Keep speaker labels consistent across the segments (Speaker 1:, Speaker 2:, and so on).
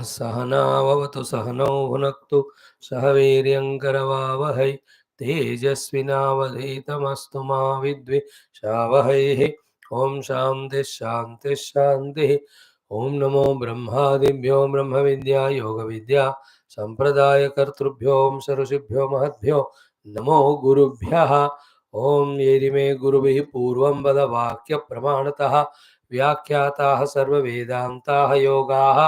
Speaker 1: सहनावतु सहनौ भुनक्तु सह वीर्यङ्करवावहै तेजस्विनावधीतमस्तु मा विद्विषावहैः। ॐ शान्तिः शान्तिः शान्तिः। ॐ नमो ब्रह्मादिभ्यो ब्रह्मविद्या योगविद्या सम्प्रदायकर्तृभ्यो ऋषिभ्यो महद्भ्यो नमो गुरुभ्यः। ॐ येरिमे गुरुभिः पूर्वं वदवाक्यप्रमाणतः व्याख्याताः सर्ववेदान्ताः योगाः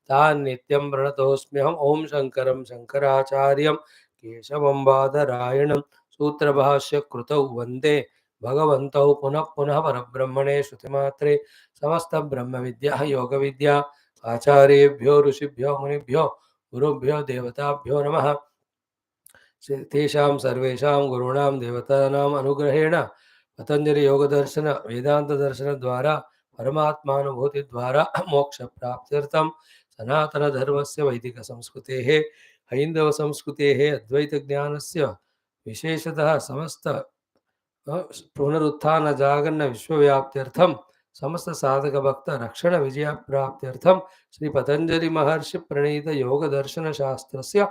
Speaker 1: तान् नित्यं प्रणतोऽस्म्यहम्। ॐ शङ्करं शङ्कराचार्यं केशवं बादरायणं सूत्रभाष्य कृतौ वन्दे भगवन्तौ पुनः पुनः परब्रह्मणे श्रुतिमात्रे समस्तब्रह्मविद्या योगविद्या आचार्येभ्यो ऋषिभ्यो मुनिभ्यो गुरुभ्यो देवताभ्यो नमः। तेषां सर्वेषां गुरूणां देवतानाम् अनुग्रहेण पतंजलि योगदर्शन वेदांतदर्शन द्वारा परमात्मानुभूति द्वारा मोक्ष प्राप्त्यर्थं सनातनधर्मस्य वैदिकसंस्कृतेः हैन्दवसंस्कृतेः अद्वैतज्ञानस्य विशेषतः समस्त पुनरुत्थानजागरण विश्वव्याप्त्यर्थं समस्त साधक भक्त रक्षण विजय प्राप्त्यर्थं श्री पतंजलि महर्षि प्रणीत योगदर्शन शास्त्रस्य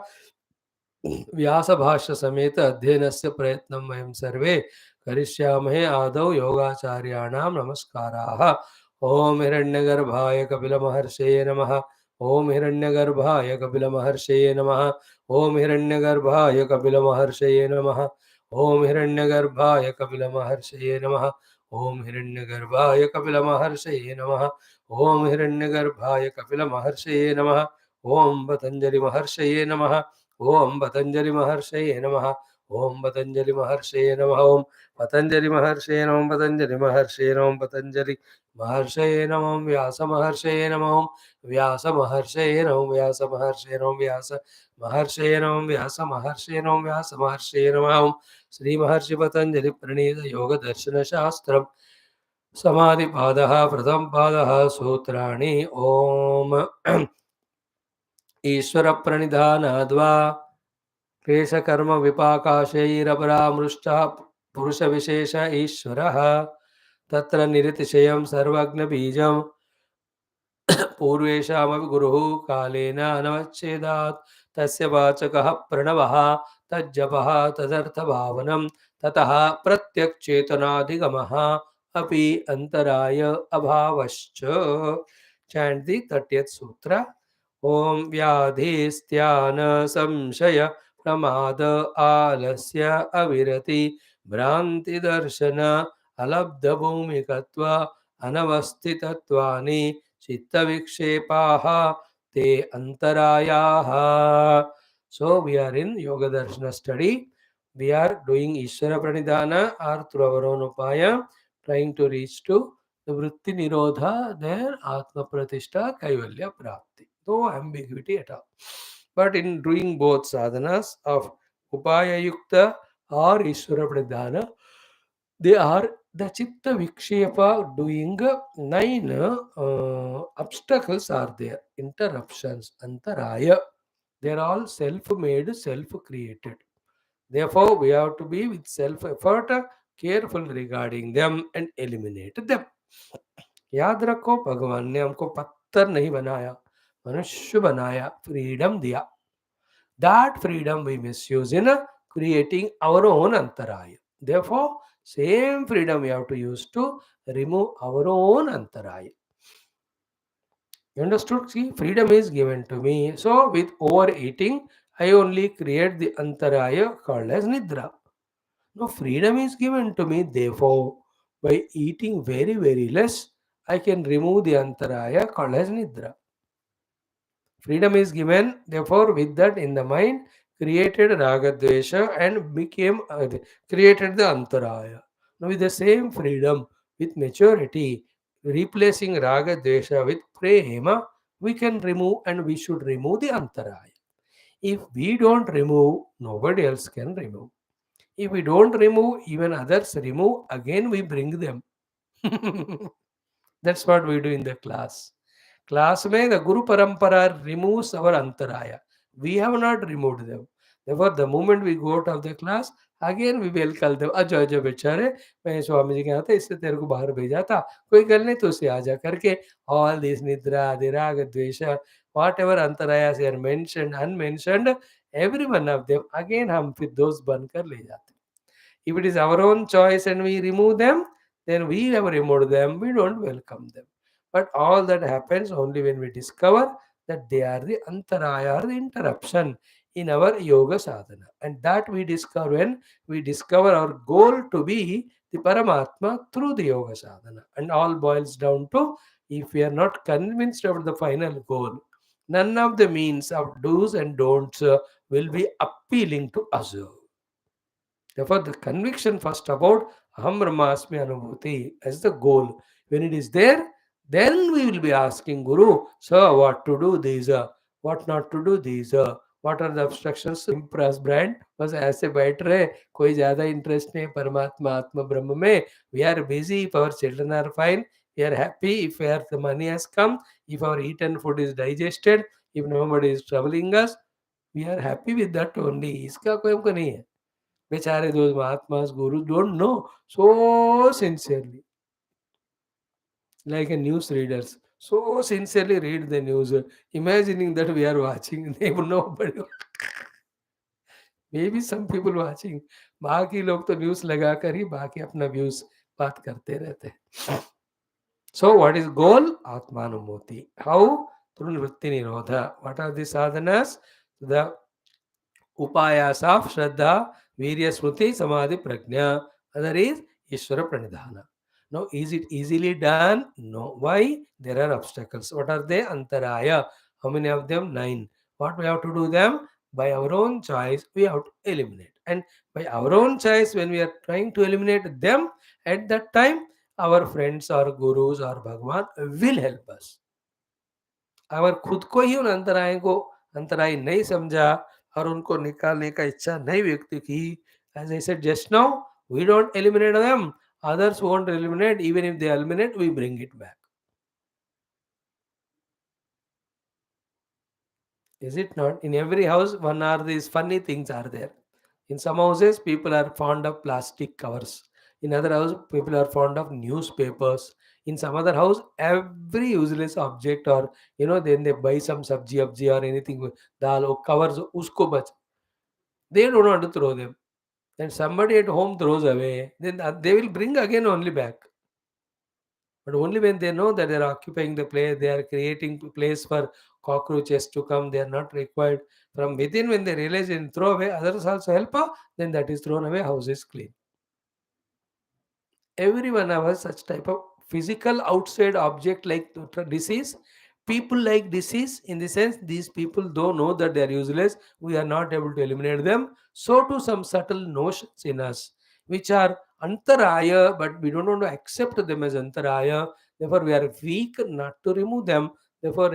Speaker 1: व्यास भाष्य समेत अध्ययनस्य प्रयत्नं वयं सर्वे करिष्यामहे। आदौ योगाचार्याणां नमस्काराः। ओम हिरण्यगर्भाय कपिलमहर्षये नमः। ओम हिरण्यगर्भाय कपिलमहर्षये नमः। ओम हिरण्यगर्भाय कपिलमहर्षये नमः। ओम हिरण्यगर्भाय कपिलमहर्षये नमः। ओम हिरण्यगर्भाय कपिलमहर्षये नमः। ओम हिरण्यगर्भाय कपिलमहर्षये नमः। ओम पतंजलि महर्षये नमः। ओम पतंजलि महर्षये नमः। ओम पतंजलि महर्षये नमः। ओम पतंजलि महर्षये नमः। पतंजलि महर्षये नमः। पतंजलि महर्षये नमः। व्यास महर्षये नमः। व्यास महर्षये नमः। व्यास महर्षये नमः। व्यास महर्षये नमः। व्यास महर्षये नमः। व्यास महर्षये नमः। श्री महर्षि पतंजलि प्रणीत योग दर्शन शास्त्रम समाधि पादः प्रथम पादः सूत्राणि। ओम ईश्वर प्रणिधानाद्वा क्लेशकर्म विपाकाशैरपरामृष्टः पुरुष विशेष ईश्वरः तत्र निरतिशयं सर्वज्ञबीजं पूर्वेषामपि गुरुः कालेन अनवच्छेदात् तस्य वाचकः प्रणवः तज्जपः तदर्थभावनं ततः प्रत्यक्चेतनाधिगमः अपि अंतराय अभावश्च। चैंट द 30th सूत्र। ओम व्याधिस्त्यान संशय प्रमाद आलस्य अविरति भ्रांति दर्शन अलब्ध भूमिकत्व अनवस्थितत्वानि चित्तविक्षेपाः ते अंतरायाः। So we are in Yoga Darshana study. We are doing Ishvara Pranidhana or through our own upaya, trying to reach to the Vritti Nirodha, then Atma Pratishtha, Kaivalya Prapti. No ambiguity at all. But in doing both sadhanas of Upaya Yukta or Ishvara Pranidhana, they are the Chitta Vikshepa doing 9 obstacles are there, interruptions, antaraya. They are all self-made, self-created. Therefore, we have to be with self-effort, careful regarding them and eliminate them. याद रखो भगवान ने हमको पत्थर नहीं बनाया, मनुष्य बनाया, फ्रीडम दिया. That freedom we misuse in creating our own antaraya. Therefore, same freedom we have to use to remove our own antaraya. You understood? See, freedom is given to me. So, with overeating, I only create the antaraya called as nidra. No, freedom is given to me. Therefore, by eating very, very less, I can remove the antaraya called as nidra. Freedom is given, therefore, with that in the mind, created ragadvesha and became created the antaraya. Now, with the same freedom, with maturity, replacing ragadvesha with prema, we can remove and we should remove the antaraya. If we don't remove, nobody else can remove. If we don't remove, even others remove, again we bring them. That's what we do in the class. Class mein the Guru Parampara removes our antaraya. We have not removed them. Therefore, the moment we go out of the class, again we will call them, ajo ajo बेचारे, मैं स्वामी जी के यहाँ था, इससे तेरे को बाहर भेजा था, कोई गल नहीं तो उसे आजा करके all this nidra, the raga, dvesha, whatever antarayas are mentioned, unmentioned, every one of them, again हम फिर those बनकर ले जाते हैं. If it is our own choice and we remove them, then we have removed them, we don't welcome them. But all that happens only when we discover that they are the antaraya, or the interruption in our yoga sadhana. And that we discover when we discover our goal to be the Paramatma through the yoga sadhana. And all boils down to, if we are not convinced of the final goal, none of the means of do's and don'ts will be appealing to us. Therefore, the conviction first about Aham Brahmasmi Anubhuti as the goal. When it is there, then we will be asking Guru, so what to do these, what not to do these, what are the obstructions. Impress brand बस ऐसे बैठ रहे, कोई ज्यादा interest नहीं परमात्मा आत्मा ब्रह्म में. We are busy if our children are fine, we are happy if the money has come, if our eaten food is digested, if nobody is troubling us, we are happy with that only. इसका कोई हमको नहीं है. Bechare, those Mahatmas, Gurus don't know so sincerely. Like a news readers, so sincerely read the news, imagining that we are watching. They will nobody. Maybe some people watching. बाकी लोग तो news लगाकर ही बाकी अपना व्यूज बात करते रहते हैं. So what is goal? Atmanumoti. How? Through Vritti Nirodha. What are the sadhanas? The upayas of Shraddha, Virya, Shruti, Samadhi, Prajna. Other is Ishvara Pranidhana. Now, is it easily done? No. Why? There are obstacles. What are they? Antaraya. How many of them? 9. What we have to do them? By our own choice, we have to eliminate. And by our own choice, when we are trying to eliminate them, at that time, our friends or gurus or Bhagwan will help us. अगर खुद को ही उन अंतराय को अंतराय नहीं समझा और उनको निकालने का इच्छा नहीं व्यक्त की, as I said just now, we don't eliminate them, others won't eliminate. Even if they eliminate, we bring it back. Is it not? In every house, one or these funny things are there. In some houses, people are fond of plastic covers. In other houses, people are fond of newspapers. In some other house, every useless object, or then they buy some sabji abji or anything, dal or covers, usko bach. They don't want to throw them. Then somebody at home throws away, then they will bring again only back. But only when they know that they are occupying the place, they are creating place for cockroaches to come, they are not required. From within, when they realize and throw away, others also help, then that is thrown away, house is clean. Everyone has such type of physical outside object like disease. People like disease in the sense these people don't know that they are useless. We are not able to eliminate them. So too some subtle notions in us which are antaraya, but we don't want to accept them as antaraya. Therefore, we are weak not to remove them. Therefore,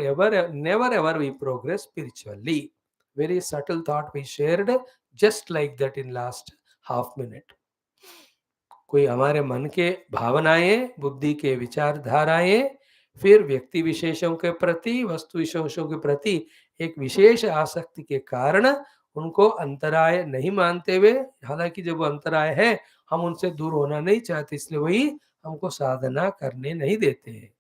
Speaker 1: never ever we progress spiritually. Very subtle thought we shared just like that in last half minute. कोई हमारे मन के भावनाएं, बुद्धि के विचारधाराएं, फिर व्यक्ति विशेषों के प्रति, वस्तु विशेषों के प्रति एक विशेष आसक्ति के कारण उनको अंतराय नहीं मानते हुए, हालांकि जब वो अंतराय है हम उनसे दूर होना नहीं चाहते, इसलिए वही हमको साधना करने नहीं देते हैं.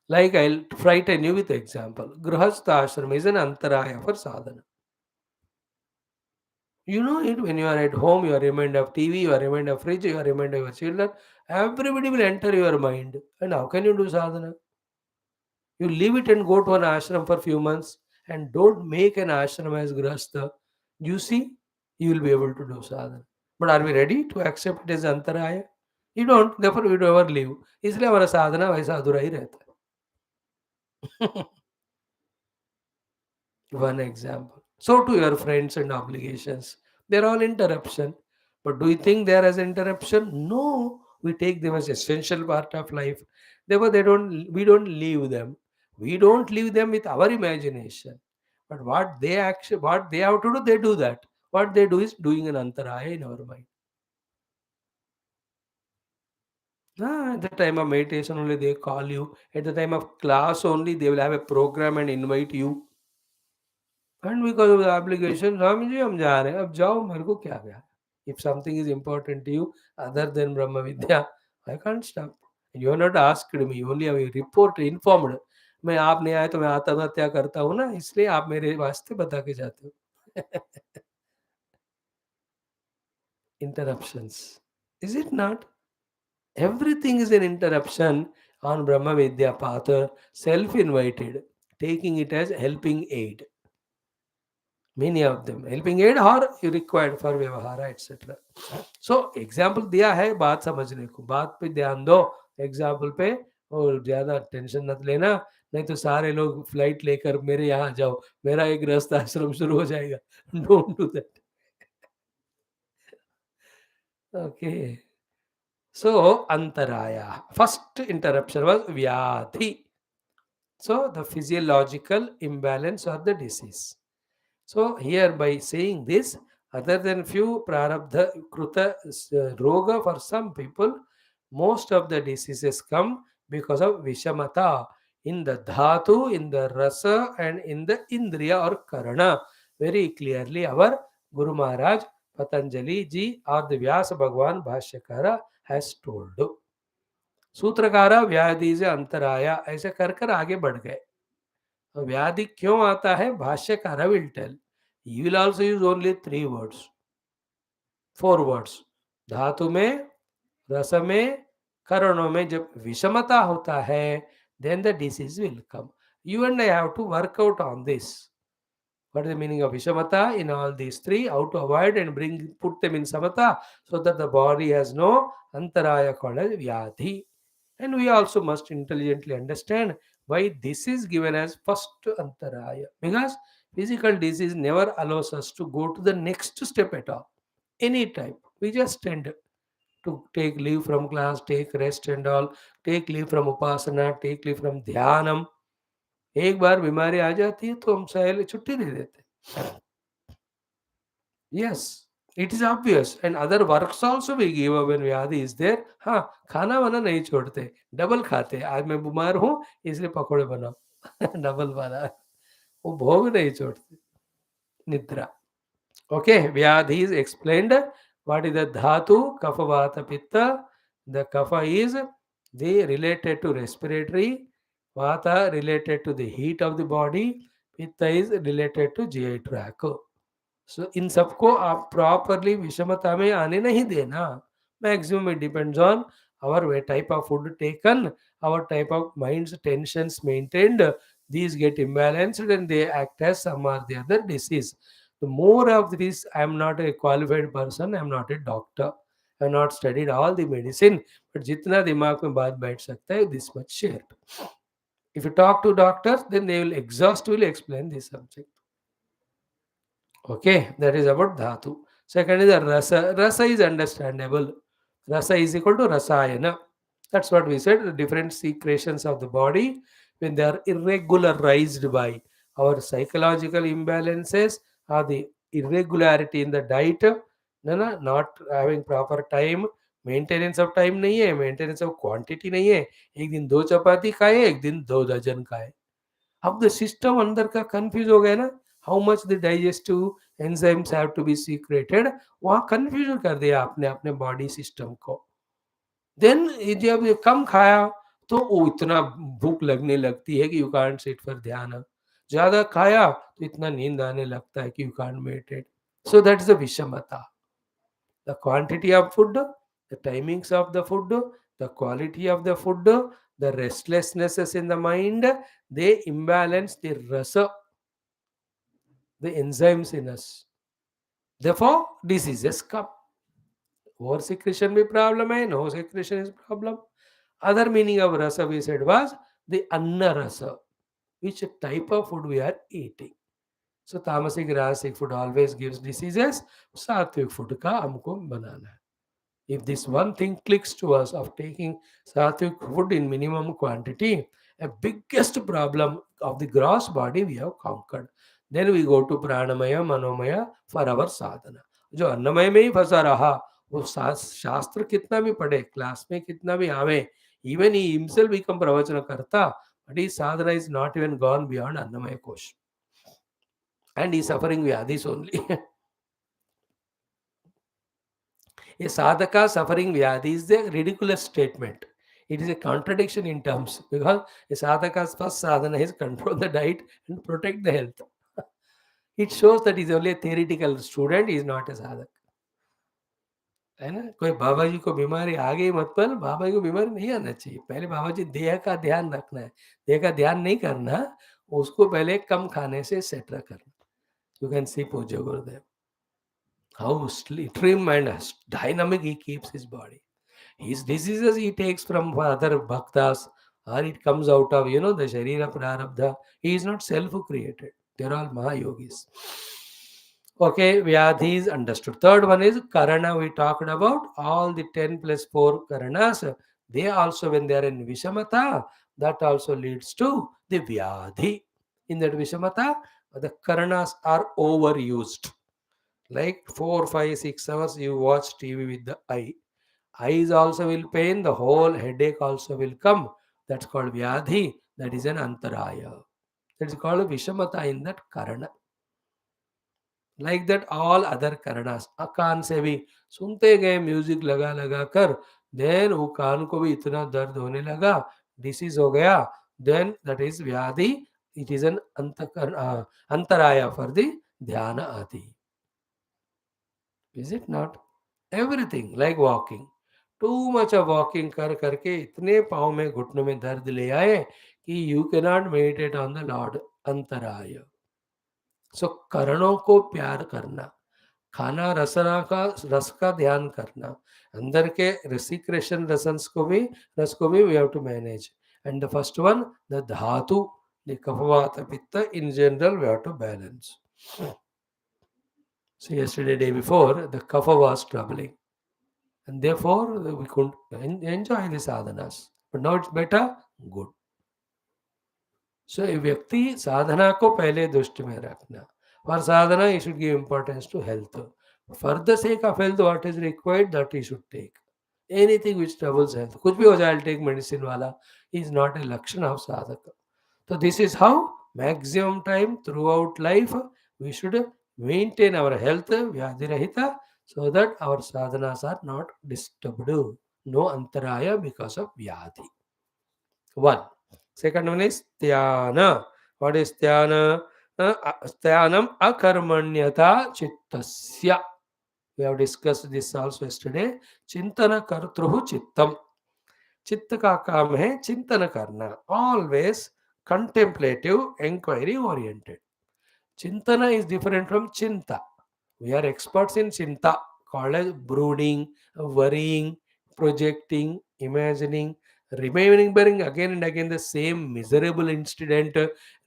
Speaker 1: Like I'll frighten you with example. Grihastha ashram is an antaraya for sadhana. You know it, when you are at home, you are reminded of TV, you are reminded of fridge, you are reminded of your children. Everybody will enter your mind. And how can you do sadhana? You leave it and go to an ashram for few months and don't make an ashram as grahastha. You see, you will be able to do sadhana. But are we ready to accept it as antaraya? You don't, therefore we never leave. इसलिए हमारा साधना वैसा अधूरा ही रहता है. One example. So to your friends and obligations, they're all interruption. But do you think they are as interruption? No, we take them as essential part of life. Therefore, we don't leave them. We don't leave them with our imagination. But what they have to do, they do that. What they do is doing an antaraya in our mind. At the time of meditation only they call you. At the time of class only they will have a program and invite you. And because of the obligation, Swami ji हम जा रहे हैं, अब जाओ, मेरे को क्या गया. If something is important to you other than Brahma Vidya, I can't stop. You have not asked me, you only have a report informed. मैं आप नहीं आए तो मैं आत्महत्या करता हूँ ना, इसलिए आप मेरे वास्ते बता के जाते हो। Interruptions. Is it not? Everything is an interruption on Brahma Vidya path, self-invited, taking it as helping aid. Many of them helping aid or required for व्यवहार etc. So एग्जाम्पल दिया है, बात समझने को, बात पे ध्यान दो एग्जाम्पल पे, और ज्यादा टेंशन मत लेना, नहीं तो सारे लोग फ्लाइट लेकर मेरे यहाँ जाओ, मेरा एक गृहस्थ आश्रम शुरू हो जाएगा। Don't do that. Okay, so antaraya, first interruption was vyadhi. So the physiological imbalance or the disease. So here by saying this, other than few prarabdha kruta roga for some people, most of the diseases come because of vishamata in the dhatu, in the rasa, and in the indriya or karana. Very clearly our Guru Maharaj, Patanjali ji or the Vyasa Bhagwan Bhashyakara has told. सूत्रकारा व्याधि से अंतराया ऐसे कर कर आगे बढ़ गए. तो व्याधि क्यों आता है, भाष्यकार will tell. He will also use only 3 words, 4 words. धातु में, रस में, करणों में जब विषमता होता है, then the disease will come. You and I have to work out on this. What is the meaning of Vishamata in all these three? How to avoid and put them in Samata so that the body has no Antaraya called as Vyadhi. And we also must intelligently understand why this is given as first Antaraya. Because physical disease never allows us to go to the next step at all. Any type. We just tend to take leave from class, take rest and all, take leave from Upasana, take leave from Dhyanam. एक बार बीमारी आ जाती है तो हम सहल छुट्टी दे देते. Yes, it is obvious. And other works also we give up when vyadhi is there. हाँ, खाना वाना नहीं छोड़ते, डबल खाते. आज मैं बीमार हूँ इसलिए पकौड़े बनाओ. डबल वाला, वो भोग नहीं छोड़ते. निद्रा. Okay, vyadhi is explained. What is the dhatu? Kapha vata pitta. The kapha is the related to respiratory, vata related to the heat of the body, pitta is related to GI tract. सो इन सबको आप प्रॉपरली विषमता में आने नहीं देना. Maximum it depends on our type of food taken, our type of mind's tensions maintained. These get imbalanced and they act as some or the other disease. The more of this, I am not a qualified person, I am not a doctor, I have not studied all the medicine, but जितना दिमाग में बात बैठ सकता है, this much share. If you talk to doctors, then they will exhaustively explain this subject. Okay, that is about dhatu. Second is the rasa. Rasa is understandable. Rasa is equal to rasayana. That's what we said. The different secretions of the body, when they are irregularized by our psychological imbalances or the irregularity in the diet, not having proper time, maintenance of time नहीं है, maintenance of quantity नहीं है. एक दिन 2 चपाती खाए, एक दिन 2 दर्जन खाए. अब द सिस्टम अंदर का कंफ्यूज हो गया ना. How much the digestive enzymes have to be secreted, वहां कंफ्यूज कर दिया आपने अपने बॉडी सिस्टम को. देन जब ये कम खाया तो वो इतना भूख लगने लगती है कि यू कांट सिट फॉर ध्यान. ज्यादा खाया तो इतना नींद आने लगता है कि you can't meditate. So that is the विषमता. The quantity of food, the timings of the food, the quality of the food, the restlessnesses in the mind, they imbalance the rasa, the enzymes in us. Therefore, diseases come. Over secretion be problem hai, no secretion is problem. Other meaning of rasa we said was the anna rasa, which type of food we are eating. So tamasic rasic food always gives diseases. Sattvic food का हमको बनाना है. If this one thing clicks to us of taking sattvic food in minimum quantity, a biggest problem of the gross body we have conquered. Then we go to pranamaya, manomaya for our sadhana. जो अन्नमय में ही फंसा रहा, वो शास्त्र कितना भी पढ़े, क्लास में कितना भी आवे, even he himself become प्रवचन करता, but his sadhana is not even gone beyond अन्नमय कोश. And he is suffering vyadhis only. A sadhaka suffering vyadhi is a ridiculous statement. It is a contradiction in terms, because a sadhaka's first sadhana is control the diet and protect the health. It shows that he is only a theoretical student, he is not a sadhak. है ना? कोई बाबा जी को बीमारी आ गई मतलब बाबा जी को बीमारी नहीं आना चाहिए। पहले बाबा जी देह का ध्यान रखना है। देह का ध्यान नहीं करना, उसको पहले कम खाने से सेट करना। You can see Pujya Gurudev, how trim and dynamic he keeps his body. His diseases he takes from other bhaktas, or it comes out of, the Sharira Prarabdha. He is not self-created. They're all Mahayogis. Okay, Vyadhi is understood. Third one is Karana. We talked about all the 10 plus 4 Karanas. They also, when they are in Vishamata, that also leads to the Vyadhi. In that Vishamata, the Karanas are overused. Like 4, 5, 6 hours you watch TV with the eye. Eyes also will pain, the whole headache also will come. That's called Vyadhi. That is an Antaraya. That is called Vishamata in that Karana. Like that, all other Karanas. कान से भी सुनते गए music लगा लगा कर, then वो कान को भी इतना दर्द होने लगा, डिसीज हो गया, then that is vyadhi. It is an antaraya for the dhyana आदि. Is it not? Everything like walking. Too much of walking कर करके इतने पाँव में घुटनों में दर्द ले आए कि you cannot meditate on the Lord. अंतराय. सो करणों को प्यार करना, खाना रसना का रस का ध्यान करना, अंदर के रसिक्रेशन रसंस को भी रस को भी we have to manage. And the first one, the dhatu, the kapavata pitta, in general we have to balance. So yesterday, day before, the kapha was troubling, and therefore we couldn't enjoy the sadhanas. But now it's better, good. So a व्यक्ति साधना को पहले दृष्टि में रखना. For sadhana, he should give importance to health. For the sake of health, what is required, that he should take. Anything which troubles health, कुछ भी हो जाए, I'll take medicine वाला, is not a lakshana of sadhaka. So this is how maximum time throughout life we should maintain our health, vyadhirahita, so that our sadhanas are not disturbed. No antaraya because of vyadhi. One. Second one is dhyana. What is dhyana? Dhyanam akarmanyata chittasya. We have discussed this also yesterday. Chintana kartruhu chittam. चित्त का काम है चिंतन करना. Always contemplative, inquiry oriented. Chintana is different from chinta. We are experts in chinta, called as brooding, worrying, projecting, imagining, remembering again and again the same miserable incident,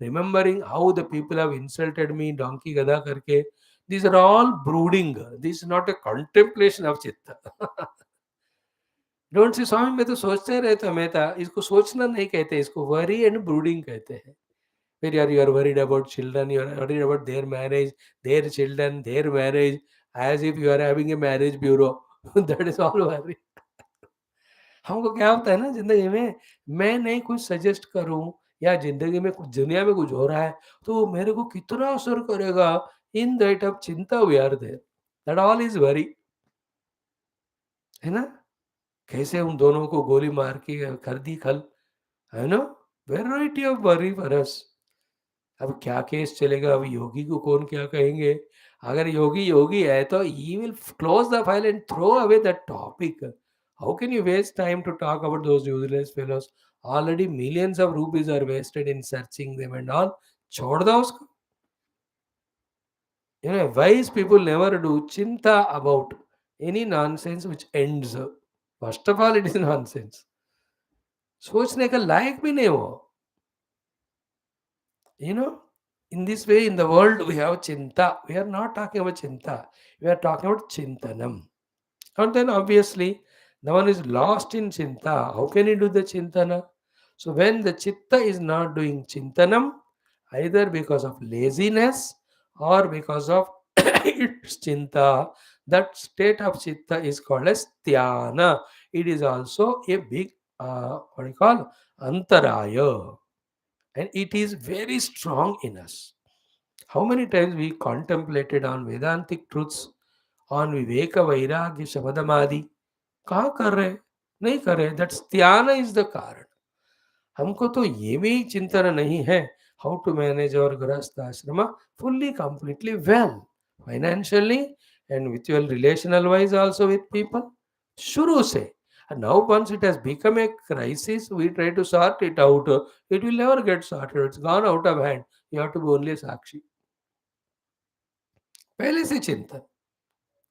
Speaker 1: remembering how the people have insulted me, donkey gada karke. These are all brooding. This is not a contemplation of chitta. Don't say Swami मैं तो सोचते रहता मैं था, इसको सोचना नहीं कहते, इसको वरी एंड ब्रूडिंग कहते हैं. फिर यार you are worried about children, you are worried about their marriage, their children, their marriage, as if you are having a marriage bureau. That is all worry. हमको क्या होता है ना जिंदगी में, मैं नहीं कुछ सजेस्ट करूं या जिंदगी में कुछ दुनिया में कुछ हो रहा है तो मेरे को कितना असर करेगा, in that of chinta we are there. That all is worry. है ना? कैसे उन दोनों को गोली मार के कर दी खल, है ना? Variety of worry for us. अब क्या केस चलेगा, अब योगी को कौन क्या कहेंगे. अगर योगी योगी है तो he will close the file and throw away that topic. How can you waste time to talk about those useless fellows. Already millions of rupees are wasted in searching them and all. छोड़ दो उसको. Wise people never do chinta about any nonsense which ends. First of all, it is nonsense. सोचने का लायक भी नहीं हो. You know, in this way, in the world, we have chinta. We are not talking about chinta. We are talking about chintanam. And then obviously, the one is lost in chinta. How can he do the chintana? So when the chitta is not doing chintanam, either because of laziness or because of its chinta, that state of chitta is called as dhyana. It is also a big, what do you call, antaraya. And it is very strong in us. How many times we contemplated on Vedantic truths, on Viveka Vairagya Samadhamadi? कहाँ कर रहे? नहीं करे, that's त्यान is the कारण। हमको तो ये भी चिंतन नहीं है हाउ टू मैनेज और गृहस्थ आश्रम fully completely well financially and with your relational wise also with people शुरू से। And now once it has become a crisis we try to sort it out, it will never get sorted, it's gone out of hand, you have to be only sakshi। पहले से चिंतन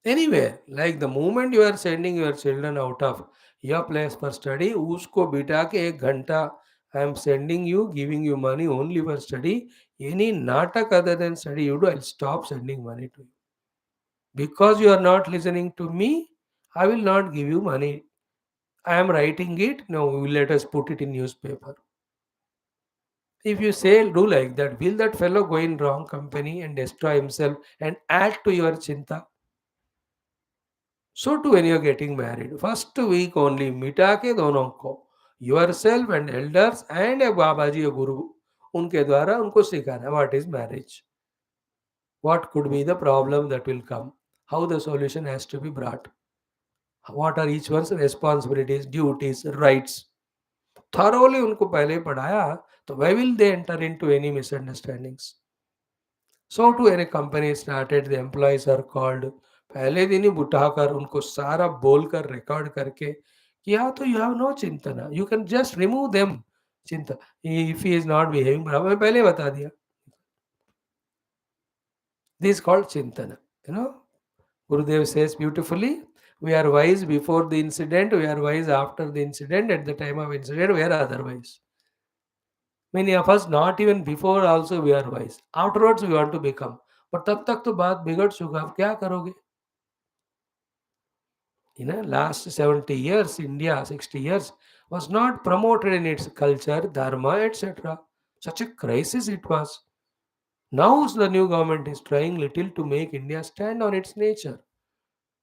Speaker 1: anywhere, like the moment you are sending your children out of your place for study, उसको बिठा के 1 घंटा I am sending you, giving you money only for study, any natak other than study you do, I'll stop sending money to you because you are not listening to me, I will not give you money, I am writing it, no, let us put it in newspaper। If you say do like that, will that fellow go in wrong company and destroy himself and add to your chinta? So too when you are getting married, first week only मिटा के दोनों को yourself and elders and a Babaji a guru उनके द्वारा उनको सिखाना what is marriage, what could be the problem that will come, how the solution has to be brought, what are each one's responsibilities, duties, rights, thoroughly उनको पहले पढ़ाया तो why will they enter into any misunderstandings। So too when a company started, the employees are called, पहले दिन ही बुठाकर उनको सारा बोलकर record करके किया तो you have no chintana, you can just remove them chinta, if he is not behaving बराबर, मैं पहले बता दिया, this called chintan. You know Gurudev says beautifully, we are wise before the incident, we are wise after the incident, at the time of incident we are otherwise। Many of us not even before also we are wise, afterwards we want to become, पर तब तक तो बात बिगड़ चुका, अब क्या करोगे। In the last 70 years, India, 60 years, was not promoted in its culture, dharma, etc. Such a crisis it was. Now the new government is trying little to make India stand on its nature।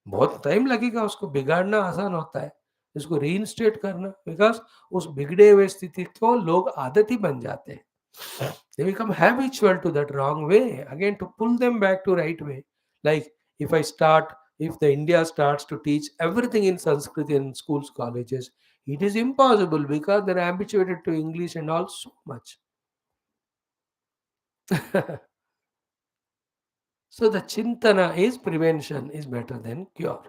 Speaker 1: बहुत time लगेगा, उसको बिगाड़ना आसान होता है, इसको reinstate करना, because उस बिगड़े हुए स्थिति को लोग आदत ही बन जाते हैं, they become habitual to that wrong way again, to pull them back to right way। Like if I start, if the India starts to teach everything in Sanskrit in schools, colleges, it is impossible because they're habituated to English and all so much। So the chintana is prevention is better than cure।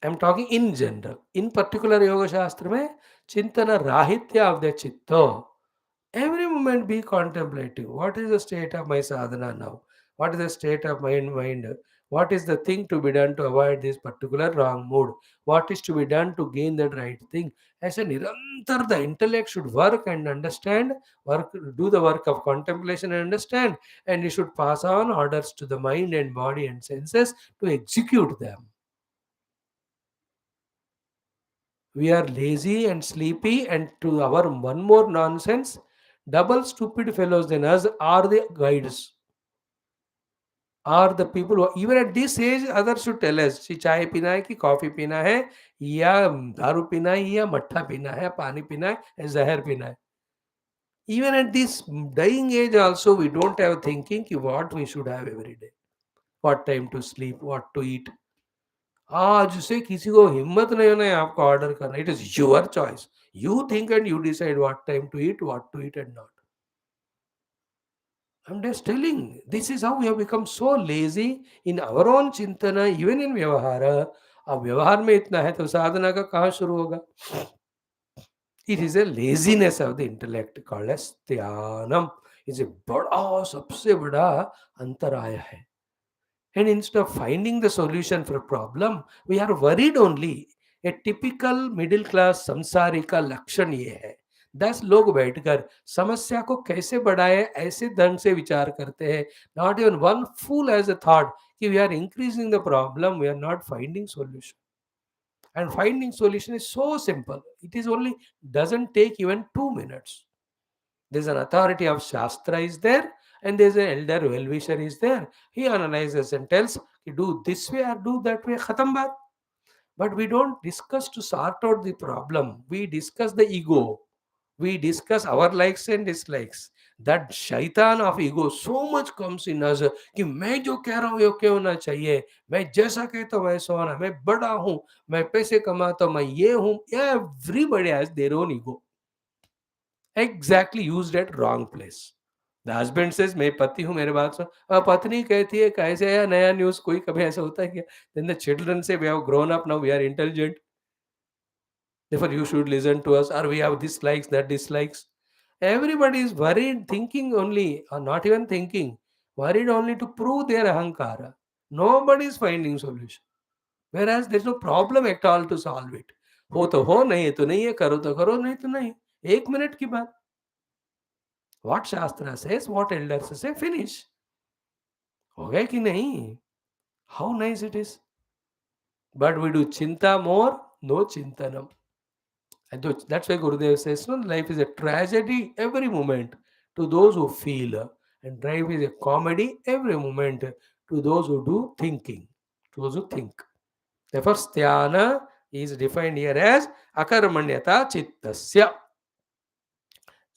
Speaker 1: I am talking in general, in particular yoga shastra में चिंतन राहित्य of the चित्तो, every moment be contemplative, what is the state of my sadhana now, what is the state of my mind, what is the thing to be done to avoid this particular wrong mood, what is to be done to gain that right thing। ऐसे निरंतर the intellect should work and understand, work, do the work of contemplation and understand, and you should pass on orders to the mind and body and senses to execute them। We are lazy and sleepy, and to our one more nonsense, double stupid fellows than us are the guides, are the people who even at this age others should tell us कि चाय पीना है कि coffee पीना है या दारू पीना है या मट्ठा पीना है, पानी पीना है या जहर पीना है। Even at this dying age also we don't have thinking कि what we should have every day, what time to sleep, what to eat। आज से किसी को हिम्मत नहीं होना है आपको ऑर्डर करना, it is your choice, you think and you decide what time to eat, what to eat and not. I am just telling this is how we have become so lazy in our own chintan, even in vyavahar. अब व्यवहार में इतना है तो साधना का कहाँ शुरू होगा। It is a laziness of the intellect called as dhyanam, is a बड़ा सबसे बड़ा अंतराय है। And instead of finding the solution for a problem, we are worried only। a typical middle class संसारी का लक्षण ये है, 10 लोग बैठकर समस्या को कैसे बढ़ाए ऐसे ढंग से विचार करते हैं। Not even one fool has a thought कि we are increasing the problem, we are not finding solution. And finding solution is so simple, it is only doesn't take even 2 minutes। There's an authority of Shastra is there, and there's an elder well-wisher is there. He analyzes and tells, do this way or do that way, khatam baat। But we don't discuss to sort out the problem. We discuss the ego. We discuss our likes and dislikes. That shaitan of ego so much comes in us कि मैं जो कह रहा हूँ ये क्यों होना चाहिए, मैं जैसा कहता हूँ वैसा होना, मैं बड़ा हूँ, मैं पैसे कमाता हूँ, मैं ये हूँ. Everybody has their own ego, exactly used at wrong place. The husband says मैं पति हूँ, मेरे बात सुन. पत्नी कहती है कैसे है, नया न्यूज कोई कभी ऐसा होता है क्या? देन द चिल्ड्रन से we have grown up now, we are intelligent, therefore you should listen to us, or we have dislikes, that dislikes. Everybody is worried, thinking only, or not even thinking, worried only to prove their ahankara. Nobody is finding solution, whereas there is no problem at all to solve it. हो तो हो, नहीं है तो नहीं है, करो तो करो, नहीं तो नहीं. एक मिनट की बात. What Shastra says, what elders say, finish. हो गए कि नहीं? How nice it is. But we do chinta more, no chintanam. And that's why Gurudev says, no, life is a tragedy every moment to those who feel, and life is a comedy every moment to those who do thinking, to those who think. Therefore, sthana is defined here as akarmanyata chittasya.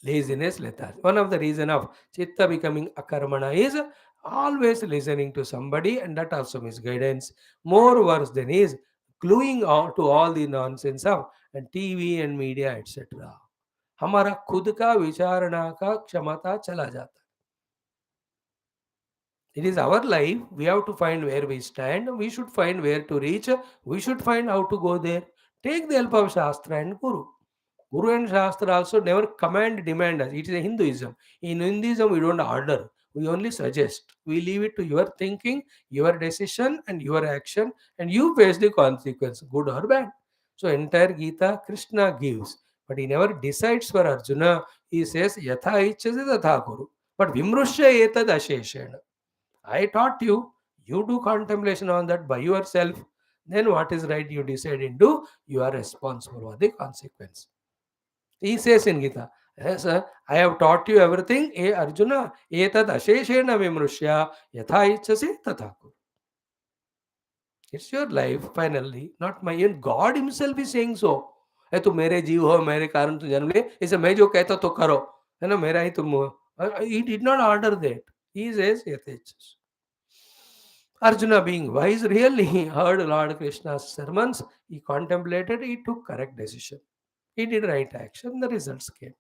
Speaker 1: Laziness, lethargy. One of the reason of chitta becoming akarmana is always listening to somebody, and that also misguidance. More worse than is gluing on to all the nonsense of and TV and media etc. हमारा खुद का विचारणा का क्षमता चला जाता. It is our life. We have to find where we stand. We should find where to reach. We should find how to go there. Take the help of Shastra and Guru. Guru and Shastra also never command, demand us. It is a Hinduism. In Hinduism, we don't order. We only suggest. We leave it to your thinking, your decision, and your action, and you face the consequence, good or bad. So entire Gita, Krishna gives, but he never decides for Arjuna. He says, Yatha ichchasi tatha kuru. But Vimrushya etad asheshena. I taught you. You do contemplation on that by yourself. Then what is right, you decide and do. You are responsible for the consequence. He says in Gita, yes, I have taught you everything. E Arjuna, etad asheshena vimrushya yatha ichchasi tatha kuru. It's your life finally, not my own. God himself is saying so. है तू मेरे जीव हो, मेरे कारण तू जन्म ले, इसे मैं जो कहता तो करो, है ना, मेरा ही तुम हो. He did not order that. He says yatha. Arjuna, being wise, really he heard Lord Krishna's sermons, he contemplated, he took correct decision. He did right action, the results came.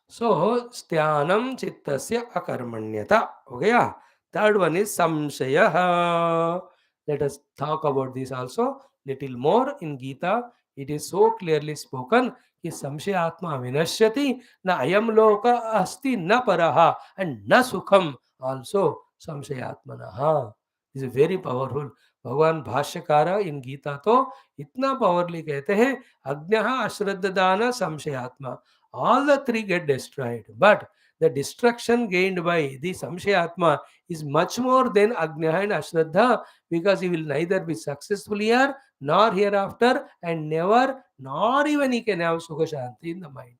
Speaker 1: So, styanam chittasya akarmanyata. हो गया. Third one is samshaya. Let us talk about this also little more. In Gita, it is so clearly spoken कि संशयात्मा विनश्यति न अयम लोक अस्ति न परहा and न सुखम also संशयात्मनः. This is very powerful. भगवान भाष्यकार इन गीता तो इतना पावरली कहते हैं, अज्ञः अश्रद्धान संशयात्मा. All the three get destroyed, but the destruction gained by the samshayatma is much more than agnya and ashraddha, because he will neither be successful here nor hereafter, and never nor even he can have sukha shanti in the mind.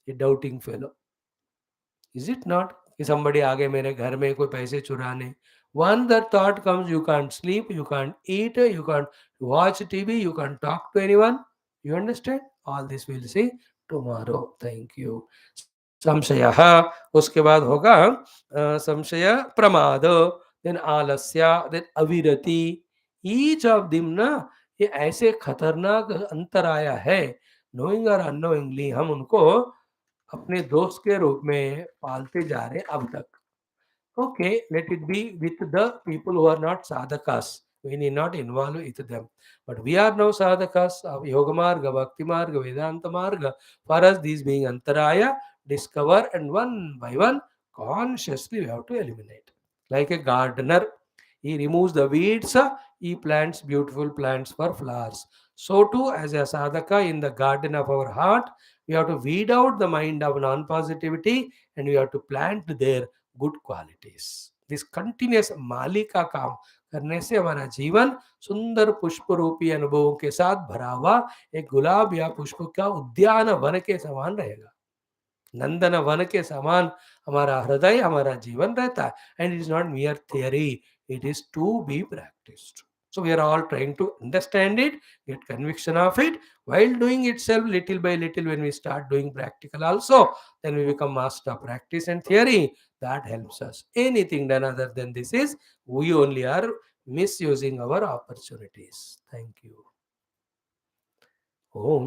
Speaker 1: A doubting fellow. Is it not? कि somebody आ गए मेरे घर में कोई पैसे चुराने. One that thought comes, you can't sleep, you can't eat, you can't watch TV, you can't talk to anyone. You understand? All this we'll see tomorrow. Thank you. संशय, उसके बाद होगा संशय प्रमाद, देन आलस्य, देन अविरति. ईच ऑफ दिम ना, ये ऐसे खतरनाक अंतराय है, नोइंग और अनोइंगली हम उनको अपने दोस्त के रूप में पालते जा रहे अब तक. Okay, let it be with the people who are not sadhakas. We need not involve with them. But we are now sadhakas of Yoga Marga, Bhakti Marga, Vedanta Marga. For us, these being Antaraya, discover, and one by one, consciously we have to eliminate. Like a gardener, he removes the weeds, he plants beautiful plants for flowers. So too, as a sadhaka in the garden of our heart, we have to weed out the mind of non-positivity, and we have to plant there good qualities. This continuous माली का काम करने से हमारा जीवन सुंदर पुष्प रूपी अनुभवों के साथ भरा हुआ एक गुलाब या पुष्प का उद्यान वन के समान रहेगा. नंदन वन के समान हमारा हृदय, हमारा जीवन रहता है. And it is not mere theory, it is to be practised. So we are all trying to understand it, get conviction of it, while doing itself little by little. When we start doing practical also, then we become master of practice and theory. That helps us. Anything done other than this is, we only are misusing our opportunities. Thank you. Om